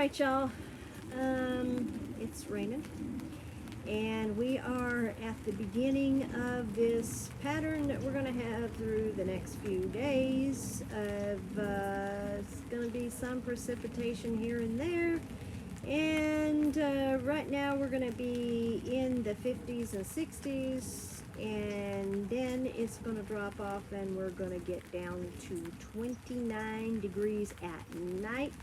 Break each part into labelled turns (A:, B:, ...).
A: right, y'all. It's raining, and we are at the beginning of this pattern that we're going to have through the next few days. It's going to be some precipitation here and there, and right now we're going to be in the 50s and 60s, and then it's going to drop off, and we're going to get down to 29 degrees at night.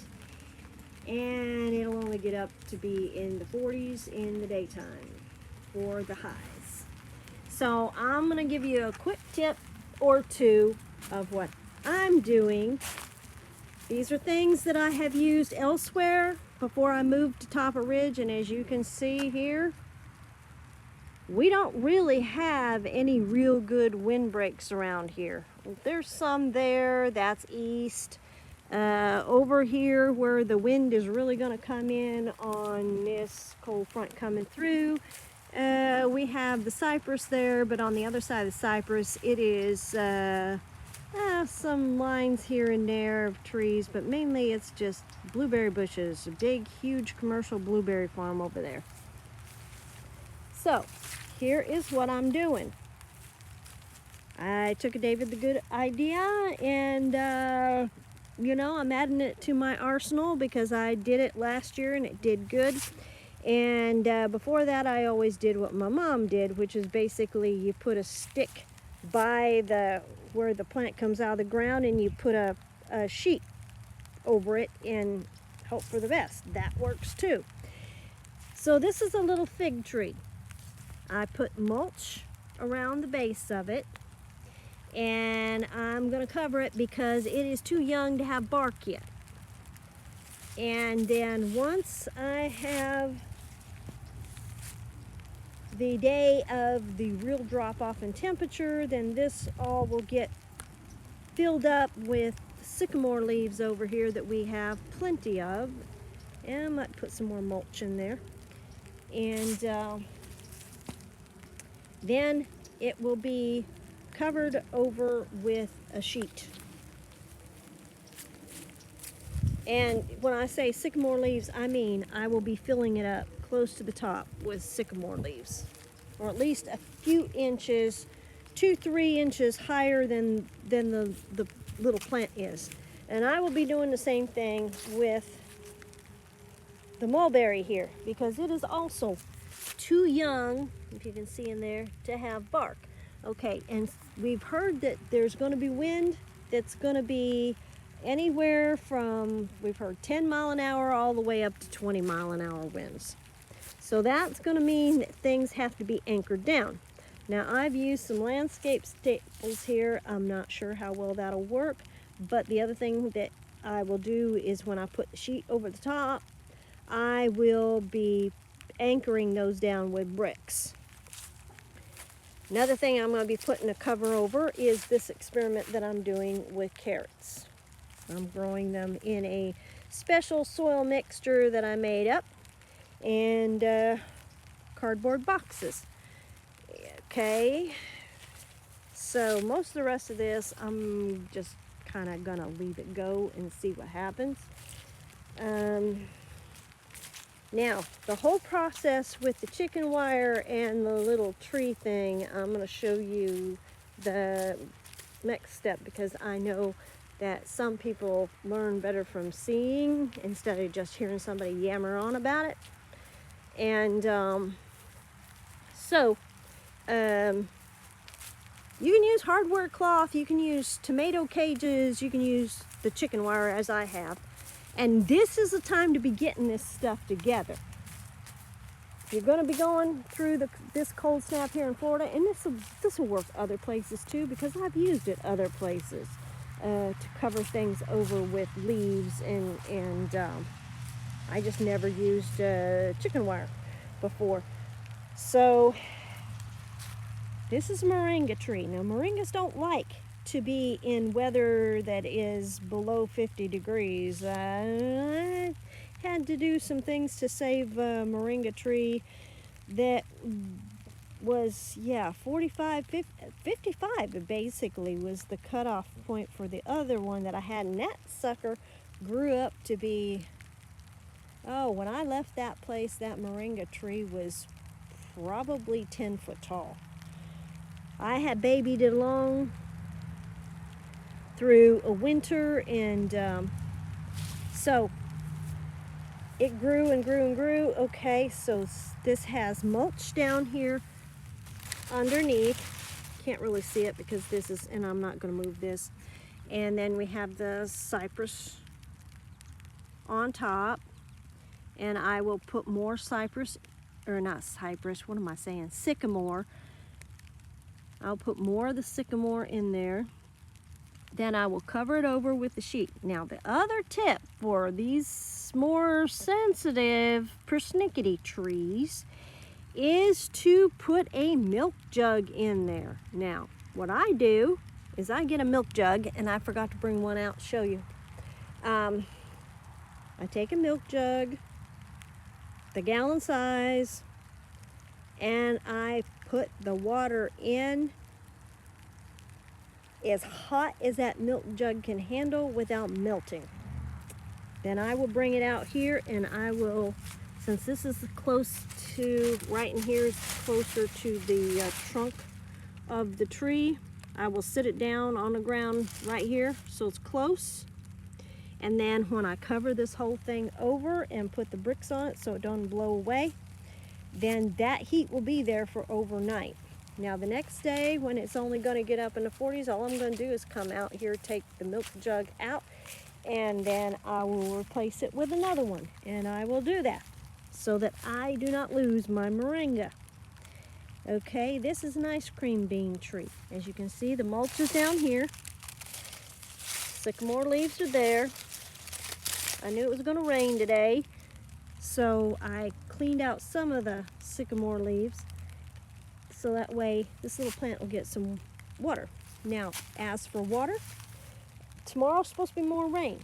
A: And it'll only get up to be in the 40s in the daytime for the highs. So I'm going to give you a quick tip or two of what I'm doing. These are things that I have used elsewhere before I moved to Top of Ridge, and as you can see here, we don't really have any real good windbreaks around here. There's some there, that's east. Over here where the wind is really going to come in on this cold front coming through, we have the cypress there, but on the other side of the cypress it is some lines here and there of trees, but mainly it's just blueberry bushes, a big huge commercial blueberry farm over there. So here is what I'm doing. I took a David the Good idea, and you know, I'm adding it to my arsenal because I did it last year and it did good. And before that, I always did what my mom did, which is basically you put a stick by where the plant comes out of the ground, and you put a sheet over it and hope for the best. That works too. So this is a little fig tree. I put mulch around the base of it, and I'm going to cover it because it is too young to have bark yet. And then once I have the day of the real drop off in temperature, then this all will get filled up with sycamore leaves over here that we have plenty of. And I might put some more mulch in there. And then it will be covered over with a sheet. And when I say sycamore leaves, I mean I will be filling it up close to the top with sycamore leaves, or at least a few inches, 2-3 inches higher than the little plant is. And I will be doing the same thing with the mulberry here, because it is also too young, if you can see in there, to have bark. Okay, and we've heard that there's going to be wind that's going to be anywhere from, we've heard 10 mile an hour all the way up to 20 mile an hour winds. So that's going to mean that things have to be anchored down. Now I've used some landscape staples here. I'm not sure how well that'll work, but the other thing that I will do is when I put the sheet over the top, I will be anchoring those down with bricks. Another thing I'm going to be putting a cover over is this experiment that I'm doing with carrots. I'm growing them in a special soil mixture that I made up, and cardboard boxes. Okay, so most of the rest of this I'm just kind of going to leave it go and see what happens. Now, the whole process with the chicken wire and the little tree thing, I'm going to show you the next step, because I know that some people learn better from seeing instead of just hearing somebody yammer on about it. And you can use hardware cloth, you can use tomato cages, you can use the chicken wire as I have. And this is the time to be getting this stuff together. You're going to be going through this cold snap here in Florida, and this will work other places too, because I've used it other places to cover things over with leaves, and I just never used chicken wire before. So this is a moringa tree. Now moringas don't like to be in weather that is below 50 degrees. I had to do some things to save a moringa tree that was, 45, 50, 55 basically was the cutoff point for the other one that I had, and that sucker grew up to be Oh, when I left that place, that moringa tree was probably 10 foot tall. I had babied it along through a winter, and so it grew and grew and grew. Okay, so this has mulch down here underneath. Can't really see it because this is, and I'm not going to move this. And then we have the cypress on top, and I will put more cypress, or not cypress, what am I saying? Sycamore. I'll put more of the sycamore in there. Then I will cover it over with the sheet. Now the other tip for these more sensitive persnickety trees is to put a milk jug in there. Now what I do is I get a milk jug, and I forgot to bring one out to show you. I take a milk jug, the gallon size, and I put the water in as hot as that milk jug can handle without melting. Then I will bring it out here, and I will, since this is close to, right in here is closer to the trunk of the tree, I will sit it down on the ground right here so it's close. And then when I cover this whole thing over and put the bricks on it so it don't blow away, then that heat will be there for overnight. Now the next day, when it's only going to get up in the 40s, all I'm going to do is come out here, take the milk jug out, and then I will replace it with another one. And I will do that so that I do not lose my moringa. Okay, this is an ice cream bean tree. As you can see, the mulch is down here. Sycamore leaves are there. I knew it was going to rain today, so I cleaned out some of the sycamore leaves, so that way this little plant will get some water. Now, as for water, tomorrow's supposed to be more rain.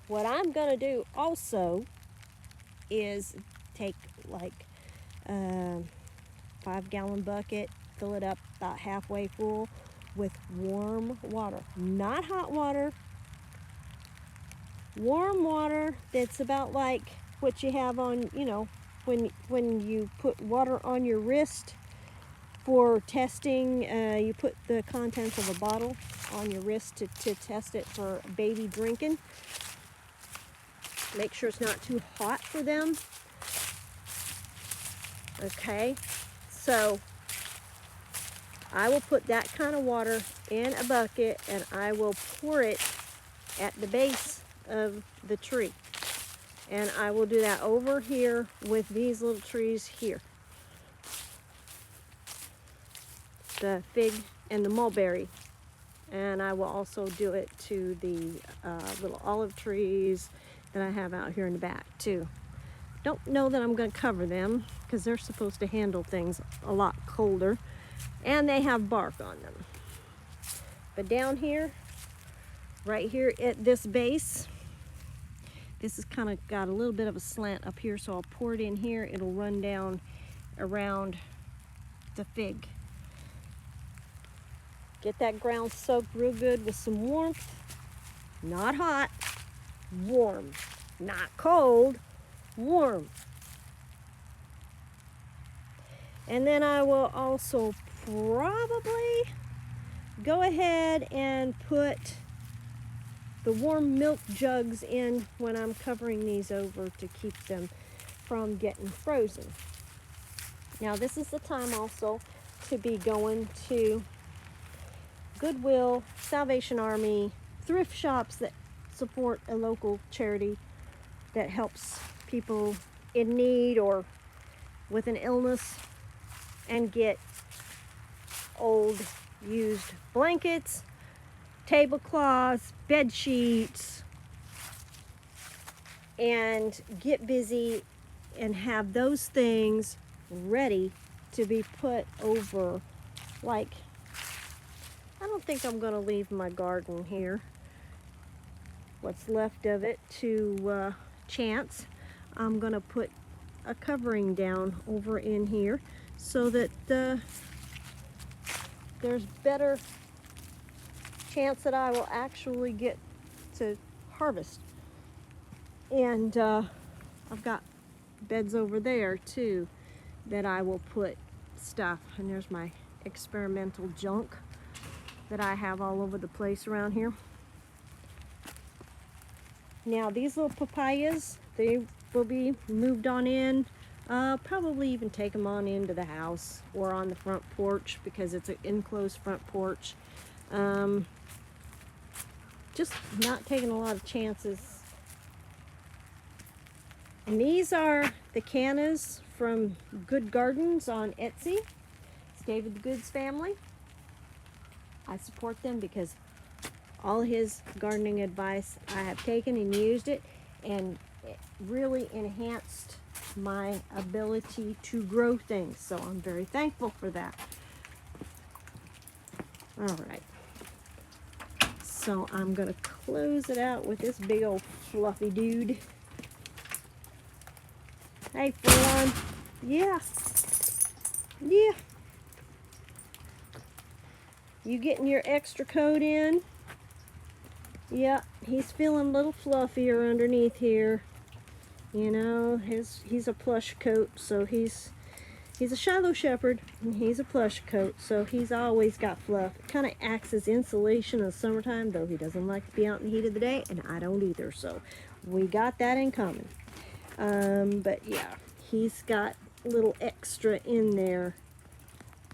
A: What I'm going to do also is take like a 5-gallon bucket, fill it up about halfway full with warm water, not hot water. Warm water that's about like what you have on, you know, when you put water on your wrist for testing. You put the contents of a bottle on your wrist to test it for baby drinking. Make sure it's not too hot for them. Okay, so I will put that kind of water in a bucket, and I will pour it at the base of the tree. And I will do that over here with these little trees here. The fig and the mulberry. And I will also do it to the little olive trees that I have out here in the back too. Don't know that I'm going to cover them because they're supposed to handle things a lot colder, and they have bark on them. But down here, right here at this base, this is kind of got a little bit of a slant up here, so I'll pour it in here. It'll run down around the fig. Get that ground soaked real good with some warmth. Not hot, warm. Not cold, warm. And then I will also probably go ahead and put the warm milk jugs in when I'm covering these over to keep them from getting frozen. Now this is the time also to be going to Goodwill, Salvation Army, thrift shops that support a local charity that helps people in need or with an illness, and get old used blankets, tablecloths, bed sheets, and get busy and have those things ready to be put over. Like, I don't think I'm going to leave my garden here, what's left of it, to chance. I'm going to put a covering down over in here so that there's better chance that I will actually get to harvest. And I've got beds over there too that I will put stuff. And there's my experimental junk that I have all over the place around here. Now these little papayas, they will be moved on in. Probably even take them on into the house or on the front porch because it's an enclosed front porch. Just not taking a lot of chances. And these are the cannas from Good Gardens on Etsy. It's David the Goods family. I support them because all his gardening advice I have taken and used it, and it really enhanced my ability to grow things. So I'm very thankful for that. All right. So I'm gonna close it out with this big old fluffy dude. Hey, Fawn. Yeah. Yeah. You getting your extra coat in? Yeah, he's feeling a little fluffier underneath here. You know, he's a plush coat, so he's a Shiloh Shepherd, and he's a plush coat, so he's always got fluff. It kind of acts as insulation in the summertime, though he doesn't like to be out in the heat of the day, and I don't either, so we got that in common. But yeah, he's got a little extra in there.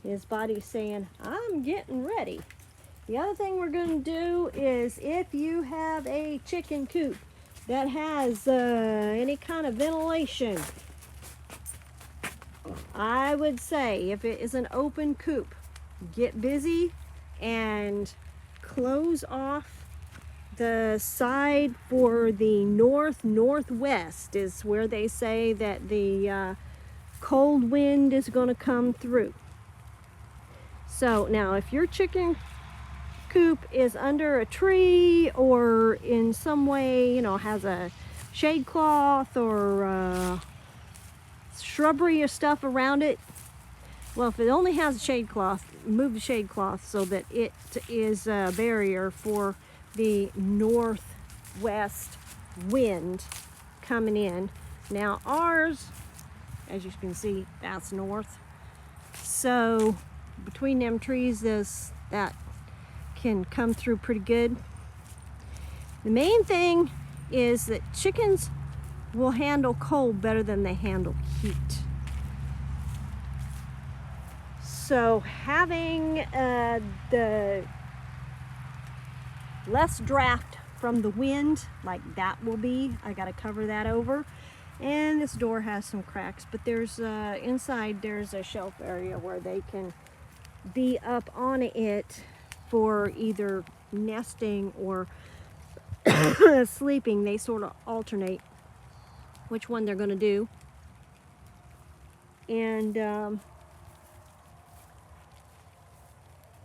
A: His body's saying, I'm getting ready. The other thing we're going to do is, if you have a chicken coop that has any kind of ventilation, I would say if it is an open coop, get busy and close off the side for the northwest is where they say that the cold wind is going to come through. So now if your chicken coop is under a tree or in some way, you know, has a shade cloth or shrubbery or stuff around it, well, if it only has a shade cloth, move the shade cloth so that it is a barrier for the northwest wind coming in. Now ours, as you can see, that's north, so between them trees, that can come through pretty good. The main thing is that chickens will handle cold better than they handle heat. So having the less draft from the wind, like that will be, I got to cover that over. And this door has some cracks, but there's inside there's a shelf area where they can be up on it for either nesting or sleeping. They sort of alternate which one they're going to do. And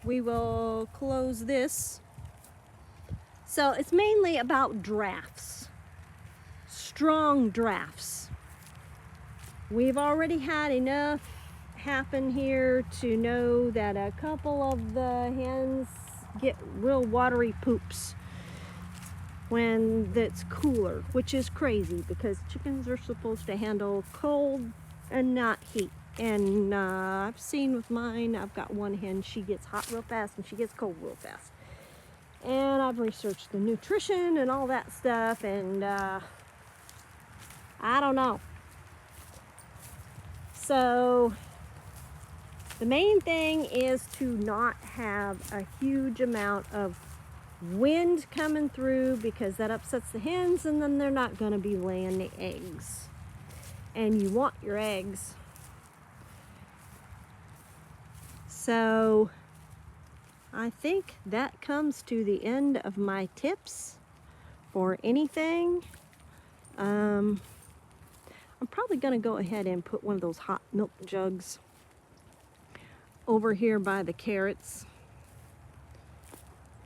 A: we will close this. So it's mainly about drafts, strong drafts. We've already had enough happen here to know that a couple of the hens get real watery poops when it's cooler, which is crazy because chickens are supposed to handle cold and not heat. And I've seen with mine, I've got one hen, she gets hot real fast and she gets cold real fast. And I've researched the nutrition and all that stuff, and I don't know. So the main thing is to not have a huge amount of wind coming through, because that upsets the hens and then they're not going to be laying the eggs. And you want your eggs. So I think that comes to the end of my tips for anything. I'm probably going to go ahead and put one of those hot milk jugs over here by the carrots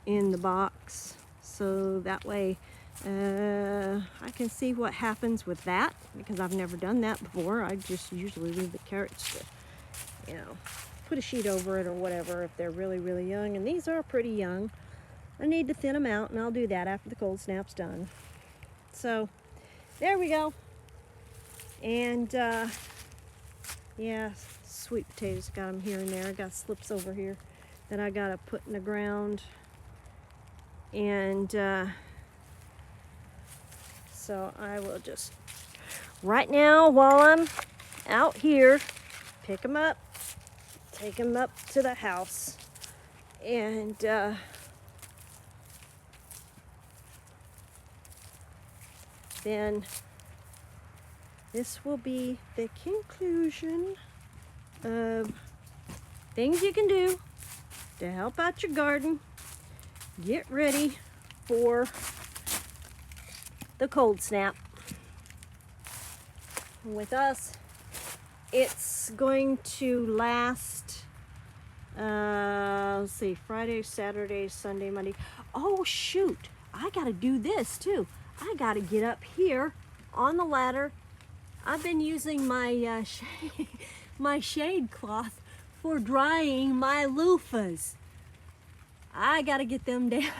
A: in the box, so that way I can see what happens with that, because I've never done that before. I just usually leave the carrots to, you know, put a sheet over it or whatever if they're really, really young, and these are pretty young. I need to thin them out, and I'll do that after the cold snap's done. So there we go. And yeah, sweet potatoes, got them here and there. I got slips over here that I gotta put in the ground. And so I will just, right now while I'm out here, pick them up, take them up to the house, and then this will be the conclusion of things you can do to help out your garden. Get ready for the cold snap. With us, it's going to last, let's see, Friday, Saturday, Sunday, Monday. Oh shoot, I gotta do this too. I gotta get up here on the ladder. I've been using my my shade cloth for drying my loofahs. I gotta get them down.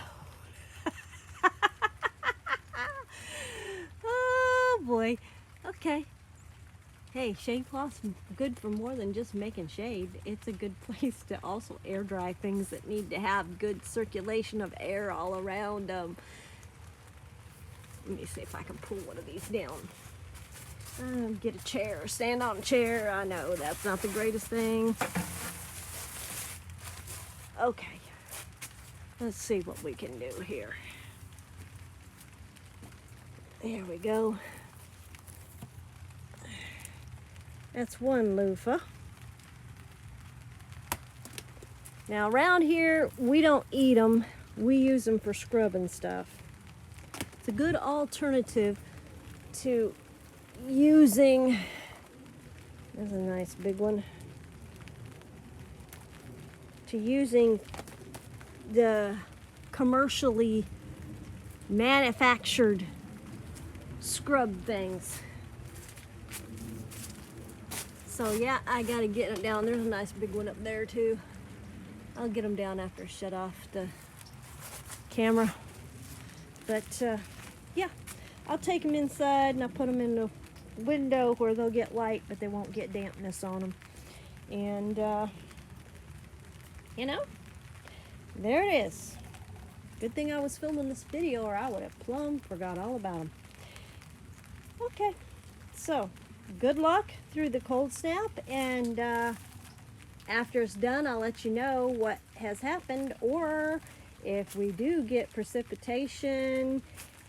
A: Oh boy. Okay. Hey, shade cloth's good for more than just making shade. It's a good place to also air dry things that need to have good circulation of air all around them. Let me see if I can pull one of these down. Get a chair, stand on a chair. I know that's not the greatest thing. Okay, let's see what we can do here. There we go. That's one loofah. Now around here, we don't eat them. We use them for scrubbing stuff. It's a good alternative to using, there's a nice big one, to using the commercially manufactured scrub things. So yeah, I gotta get it down. There's a nice big one up there too. I'll get them down after I shut off the camera. But yeah, I'll take them inside and I'll put them in the window where they'll get light, but they won't get dampness on them. And you know, there it is. Good thing I was filming this video, or I would have plumb forgot all about them. Okay, so good luck through the cold snap, and after it's done, I'll let you know what has happened, or if we do get precipitation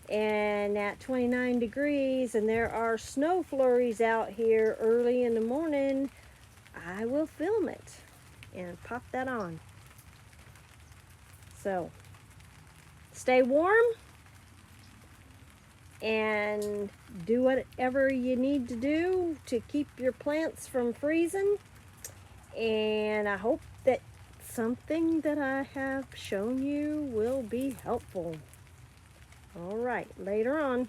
A: and at 29 degrees and there are snow flurries out here early in the morning, I will film it and pop that on. So stay warm and do whatever you need to do to keep your plants from freezing. And I hope that something that I have shown you will be helpful. All right, later on.